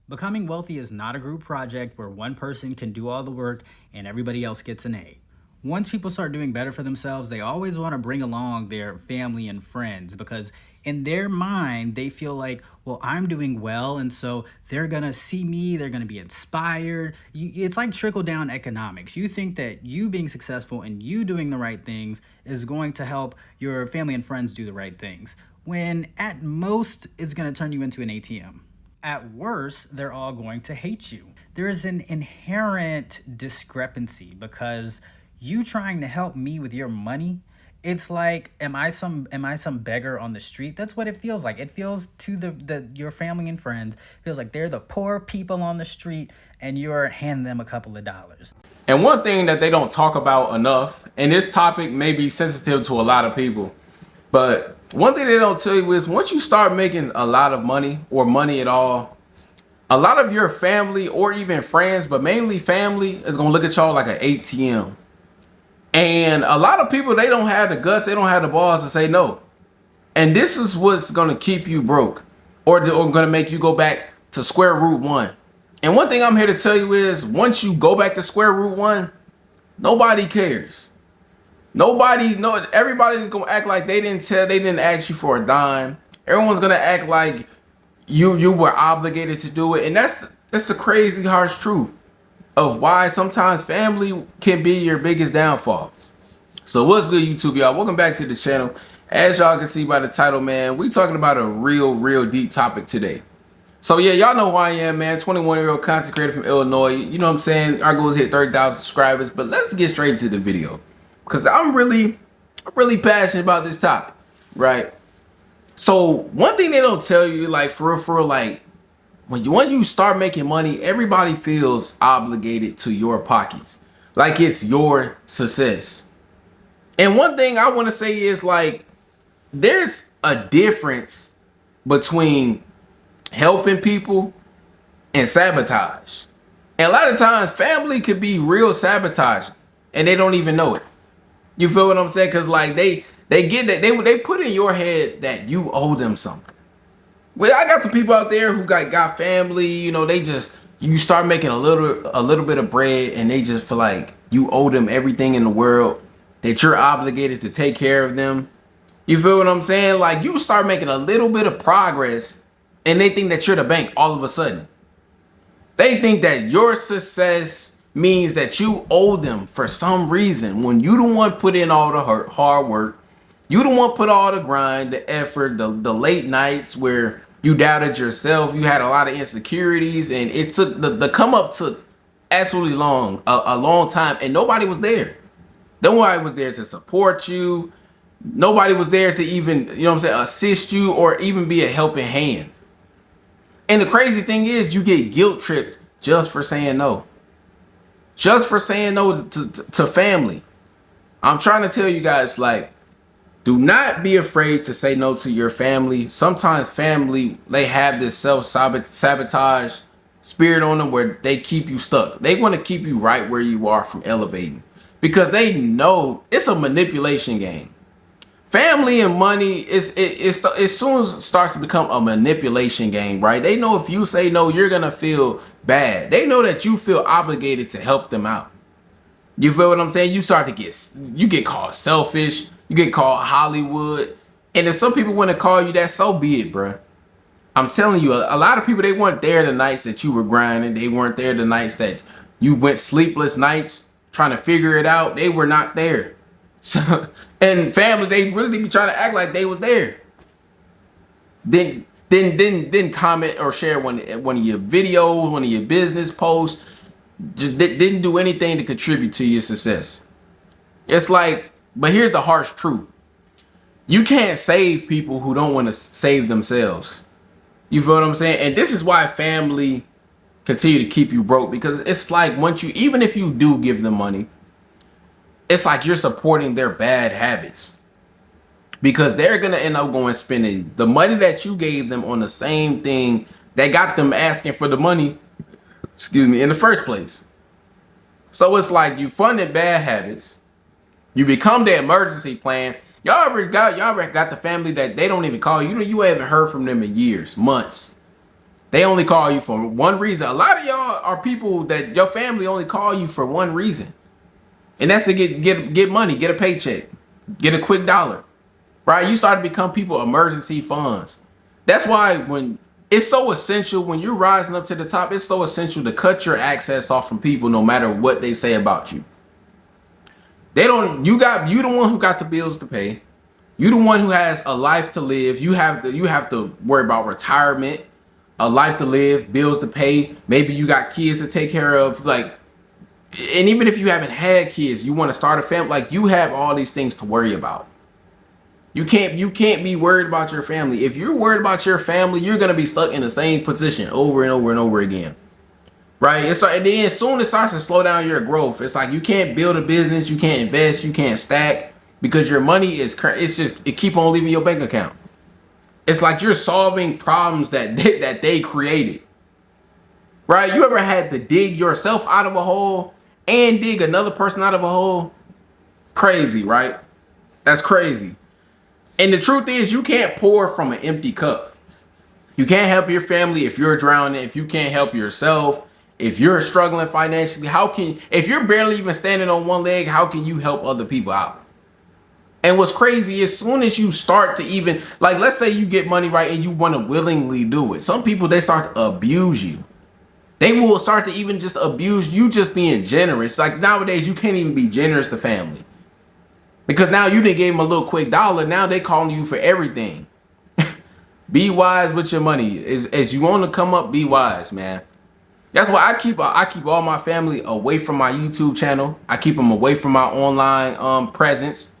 Becoming wealthy is not a group project where one person can do all the work and everybody else gets an A. Once people start doing better for themselves, they always want to bring along their family and friends because in their mind, they feel like, well, I'm doing well, and so they're going to see me, they're going to be inspired. It's like trickle down economics. You think that you being successful and you doing the right things is going to help your family and friends do the right things, when at most, it's going to turn you into an ATM. At worst, they're all going to hate you. There's an inherent discrepancy because you trying to help me with your money, it's like, am I some beggar on the street? That's what it feels like. It feels to the your family and friends, feels like they're the poor people on the street and you're handing them a couple of dollars. And one thing that they don't talk about enough, and this topic may be sensitive to a lot of people, but one thing they don't tell you is once you start making a lot of money or money at all, a lot of your family or even friends, but mainly family, is going to look at y'all like an ATM. And a lot of people, they don't have the guts, they don't have the balls to say no. And this is what's going to keep you broke or going to make you go back to square root one. And one thing I'm here to tell you is once you go back to square root one, nobody cares. Everybody's gonna act like they didn't ask you for a dime. Everyone's gonna act like you were obligated to do it. And that's the crazy harsh truth of why sometimes family can be your biggest downfall. So what's good, YouTube, y'all? Welcome back to the channel. As y'all can see by the title, man, we talking about a real deep topic today. So yeah, y'all know who I am, man. 21-year-old content creator from Illinois. You know what I'm saying? Our goal is to hit 30,000 subscribers. But let's get straight into the video, because I'm really passionate about this topic, right? So one thing they don't tell you, like for real, like when you start making money, everybody feels obligated to your pockets, like it's your success. And one thing I want to say is, like, there's a difference between helping people and sabotage. And a lot of times family could be real sabotaging and they don't even know it. You feel what I'm saying? Because like they get that they put in your head that you owe them something. Well, I got some people out there who got family, you know, you start making a little bit of bread and they just feel like you owe them everything in the world, that you're obligated to take care of them. You feel what I'm saying? Like you start making a little bit of progress and they think that you're the bank all of a sudden. They think that your success means that you owe them for some reason, when you the one put in all the hard work. You the one put all the grind, the effort, the late nights where you doubted yourself. You had a lot of insecurities, and it took the come up took absolutely a long time, and nobody was there. Nobody was there to support you. Nobody was there to even, you know what I'm saying, assist you or even be a helping hand. And the crazy thing is, you get guilt tripped just for saying no. Just for saying no to family. I'm trying to tell you guys, like, do not be afraid to say no to your family. Sometimes family, they have this self-sabotage spirit on them where they keep you stuck. They want to keep you right where you are from elevating, because they know it's a manipulation game. Family and money it soon starts to become a manipulation game, right? They know if you say no, you're gonna feel bad. They know that you feel obligated to help them out. You feel what I'm saying? You get called selfish, you get called Hollywood, and if some people want to call you that, so be it, bruh. I'm telling you, a lot of people, they weren't there the nights that you were grinding. They weren't there the nights that you went sleepless nights trying to figure it out. They were not there. So, and family, they really be trying to act like they was there. Then comment or share one of your videos, one of your business posts. Just didn't do anything to contribute to your success. It's like, but here's the harsh truth. You can't save people who don't want to save themselves. You feel what I'm saying? And this is why family continue to keep you broke, because it's like even if you do give them money, it's like you're supporting their bad habits, because they're going to end up going spending the money that you gave them on the same thing that got them asking for the money, in the first place. So it's like you funded bad habits. You become the emergency plan. Y'all ever got the family that they don't even call you? You haven't heard from them in years, months. They only call you for one reason. A lot of y'all are people that your family only call you for one reason, and that's to get money, get a paycheck, get a quick dollar, right? You start to become people emergency funds. That's why when it's so essential when you're rising up to the top, it's so essential to cut your access off from people, no matter what they say about you. They don't. You the one who got the bills to pay. You the one who has a life to live. You have to worry about retirement, a life to live, bills to pay. Maybe you got kids to take care of. Like, and even if you haven't had kids, you want to start a family. Like, you have all these things to worry about. You can't be worried about your family. If you're worried about your family, you're gonna be stuck in the same position over and over and over again. Right? And then soon it starts to slow down your growth. It's like you can't build a business, you can't invest, you can't stack because your money it keep on leaving your bank account. It's like you're solving problems that they created. Right? You ever had to dig yourself out of a hole and dig another person out of a hole? Crazy, right? That's crazy. And the truth is, you can't pour from an empty cup. You can't help your family if you're drowning, if you can't help yourself, if you're struggling financially. If you're barely even standing on one leg, how can you help other people out? And what's crazy is, as soon as you start to even, like, let's say you get money, right, and you want to willingly do it. Some people, they start to abuse you. They will start to even just abuse you just being generous. Like, nowadays, you can't even be generous to family. Because now you didn't give them a little quick dollar. Now they calling you for everything. Be wise with your money. As you want to come up, be wise, man. That's why I keep all my family away from my YouTube channel. I keep them away from my online presence.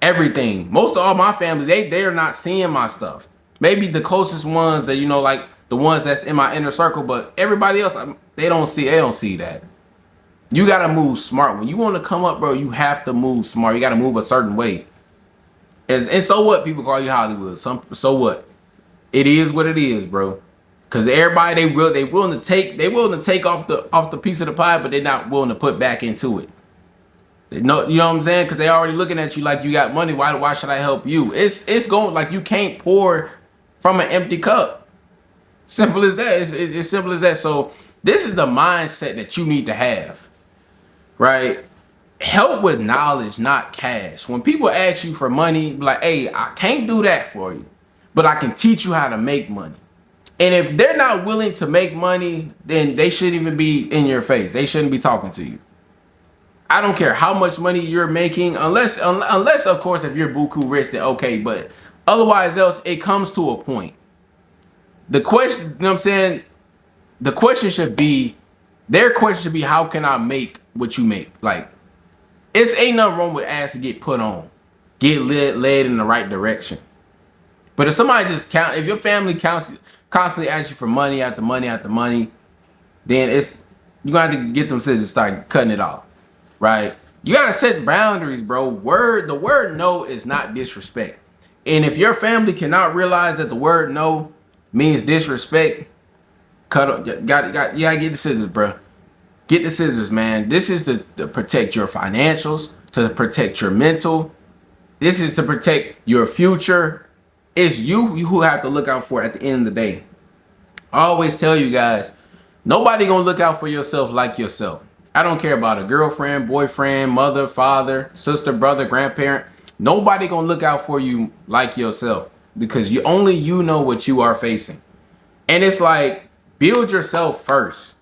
Everything. Most of all my family, they are not seeing my stuff. Maybe the closest ones that, like the ones that's in my inner circle, but everybody else, they don't see that. You got to move smart. When you want to come up, bro, you have to move smart. You got to move a certain way. And so what? People call you Hollywood. So what? It is what it is, bro. Because everybody, they willing to take off the piece of the pie, but they're not willing to put back into it. You know what I'm saying? Because they already looking at you like you got money. Why should I help you? It's going like you can't pour from an empty cup. Simple as that. It's simple as that. So this is the mindset that you need to have. Right? Help with knowledge, not cash. When people ask you for money, like, hey, I can't do that for you, but I can teach you how to make money. And if they're not willing to make money, then they shouldn't even be in your face. They shouldn't be talking to you. I don't care how much money you're making, unless of course, if you're buku rich, then okay, but otherwise else, it comes to a point. The question, you know what I'm saying? Their question should be, how can I make what you make? Like, ain't nothing wrong with ass to get put on, get led in the right direction. But if somebody if your family constantly asks you for money after money after money, then you got to get them scissors, start cutting it off, right? You got to set boundaries, bro. The word no is not disrespect. And if your family cannot realize that the word no means disrespect, you gotta get the scissors, bro. Get the scissors, man. This is to protect your financials, to protect your mental. This is to protect your future. It's you who have to look out for at the end of the day. I always tell you guys, nobody gonna look out for yourself like yourself. I don't care about a girlfriend, boyfriend, mother, father, sister, brother, grandparent. Nobody gonna look out for you like yourself, because only you know what you are facing. And it's like, build yourself first.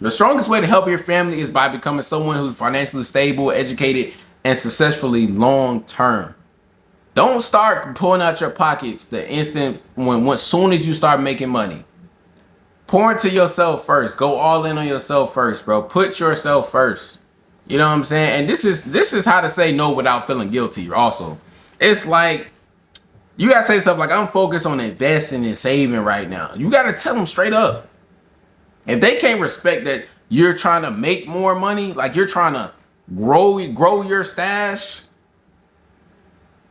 The strongest way to help your family is by becoming someone who's financially stable, educated, and successfully long term. Don't start pulling out your pockets the instant soon as you start making money. Pour into yourself first. Go all in on yourself first, bro. Put yourself first. You know what I'm saying? And this is how to say no without feeling guilty. Also, it's like you gotta say stuff like, I'm focused on investing and saving right now. You gotta tell them straight up. If they can't respect that you're trying to make more money, like you're trying to grow your stash,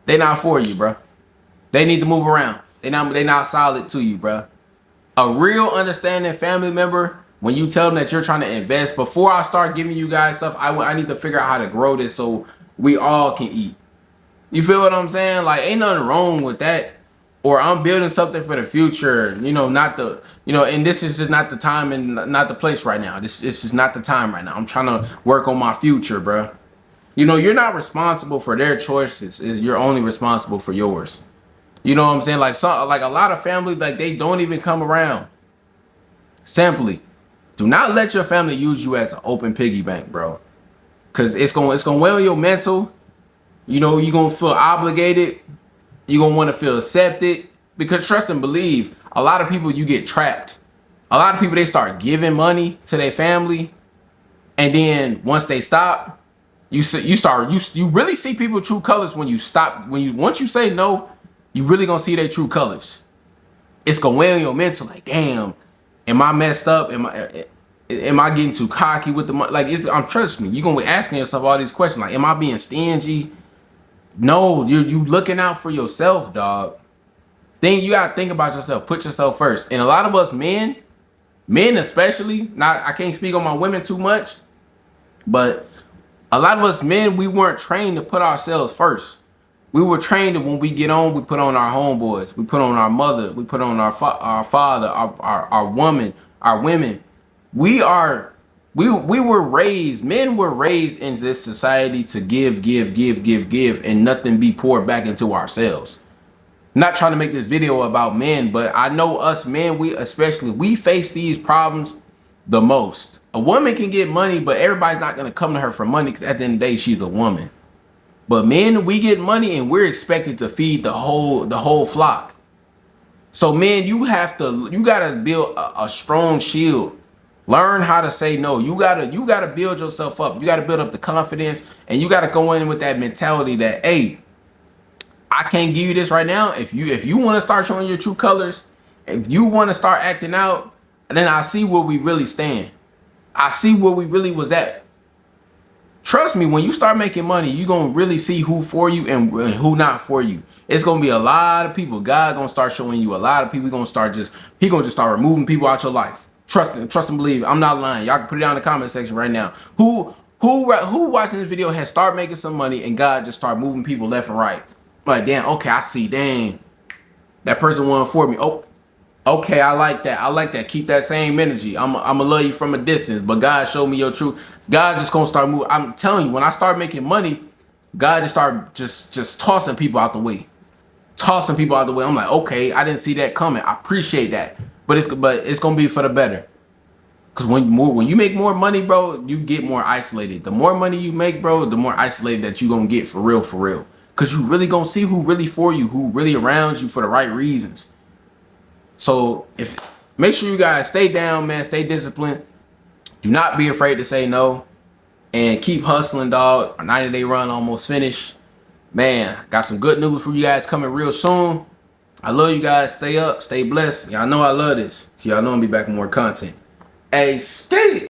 they not for you, bro. They need to move around. They not solid to you, bro. A real understanding family member, when you tell them that you're trying to invest, before I start giving you guys stuff, I need to figure out how to grow this so we all can eat. You feel what I'm saying? Like, ain't nothing wrong with that. or I'm building something for the future, not the, and this is just not the time and not the place right now. This is not the time right now. I'm trying to work on my future, bro. You're not responsible for their choices. You're only responsible for yours. You know what I'm saying? Like a lot of families, like they don't even come around. Simply, do not let your family use you as an open piggy bank, bro. Cause it's gonna weigh on your mental. You're gonna feel obligated. You're gonna want to feel accepted. Because trust and believe, a lot of people, you get trapped. A lot of people, they start giving money to their family, and then once they stop, you really see people true colors when you stop. Once you say no, you really gonna see their true colors. It's gonna weigh on your mental. Like, damn, am I messed up? Am I getting too cocky with the money? Like, trust me, you're gonna be asking yourself all these questions. Like, am I being stingy? No, you looking out for yourself, dog. You gotta think about yourself. Put yourself first. And a lot of us men especially, I can't speak on my women too much, but a lot of us men, we weren't trained to put ourselves first. We were trained that when we get on, we put on our homeboys, we put on our mother, we put on our father, our woman, our women. We were raised, men were raised in this society to give, and nothing be poured back into ourselves. Not trying to make this video about men, but I know us men, we face these problems the most. A woman can get money, but everybody's not going to come to her for money, because at the end of the day, she's a woman. But men, we get money and we're expected to feed the whole flock. So men, you gotta build a strong shield. Learn how to say no. You gotta build yourself up. You gotta build up the confidence, and you gotta go in with that mentality that, hey, I can't give you this right now. If you want to start showing your true colors, if you want to start acting out, then I see where we really stand. I see where we really was at. Trust me, when you start making money, you're going to really see who for you and who not for you. It's going to be a lot of people. God going to start showing you a lot of people. He going to just start removing people out your life. Trust and believe. I'm not lying. Y'all can put it down in the comment section right now. Who watching this video has started making some money and God just start moving people left and right? Like, damn, okay, I see. Dang, that person wanted for me. Oh, okay, I like that. I like that. Keep that same energy. I'ma love you from a distance, but God showed me your truth. God just gonna start moving. I'm telling you, when I start making money, God just start just tossing people out the way. Tossing people out the way. I'm like, okay, I didn't see that coming. I appreciate that. But it's gonna be for the better. Cause when you make more money, bro, you get more isolated. The more money you make, bro, the more isolated that you gonna get for real. Cause you really gonna see who really for you, who really around you for the right reasons. So make sure you guys stay down, man. Stay disciplined. Do not be afraid to say no, and keep hustling, dog. Our 90-day run almost finished. Man, got some good news for you guys coming real soon. I love you guys. Stay up, stay blessed. Y'all know I love this. So y'all know I'm be back with more content. Hey, stay.